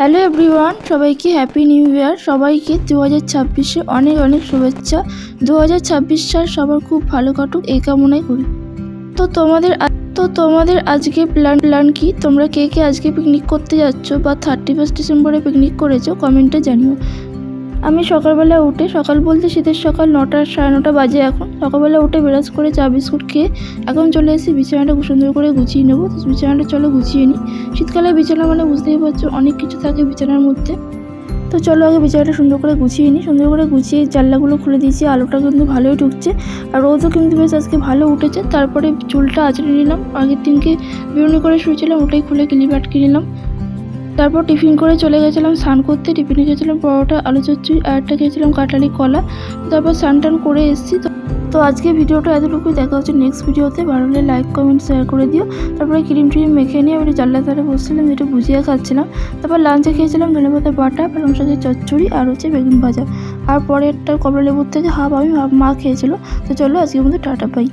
Hello everyone, সবাইকে happy new year. সবাইকে 2026-এ অনেক অনেক শুভেচ্ছা। 2026 সাল সবার খুব ভালো কাটুক এই কামনাই করি। তো তোমাদের আজকে প্ল্যান কি? তোমরা কে কে আজকে পিকনিক করতে যাচ্ছ বা 31 ডিসেম্বরে পিকনিক করেছো কমেন্টে জানিও। আমি সকালবেলা উঠে, সকাল বলতে শীতের সকাল 9টা 9:30 বাজে এখন, সকালবেলা উঠে ব্রাশ করে চা বিস্কুট খেয়ে এখন চলে এসেছি বিছানাটা খুব সুন্দর করে গুছিয়ে নেবো। তো বিছানাটা চলো গুছিয়ে নিই। শীতকালে বিছানা মানে বুঝতেই পারছো অনেক কিছু থাকে বিছানার মধ্যে। তো চলো আগে বিছানাটা সুন্দর করে গুছিয়ে নিই। সুন্দর করে গুছিয়ে জানলাগুলো খুলে দিয়েছি, আলোটা কিন্তু ভালোই ঢুকছে আর রোদও কিন্তু বেশ আজকে ভালো উঠেছে। তারপরে চুলটা আঁচড়ে নিলাম, আগের দিনকে বিরুনি করে শুয়েছিলাম ওটাই খুলে ক্লিপ আটকে নিলাম। তারপর টিফিন করে চলে গেছিলাম স্নান করতে। টিফিনে খেয়েছিলাম পরোটা, আলু চচ্চড়ি আর একটা খেয়েছিলাম কাঁঠালি কলা। তারপর স্নান টান করে এসেছি। তো আজকে ভিডিওটা এতটুকুই, দেখা হচ্ছে নেক্সট ভিডিওতে। ভালো হলে লাইক কমেন্ট শেয়ার করে দিও। তারপরে ক্রিম মেখে নিয়ে আমি জানলার ধারে বসছিলাম, যেটা ভুজিয়া খাচ্ছিলাম। তারপর লাঞ্চে খেয়েছিলাম ধনেপাতা বাটা, পালং শাকের চচ্চড়ি আর হচ্ছে বেগুন ভাজা। আর পরে একটা কমলা লেবুর থেকে হাফ আমি হাফ মা খেয়েছিল। তো চলো আজকের মধ্যে টাটা, বাই।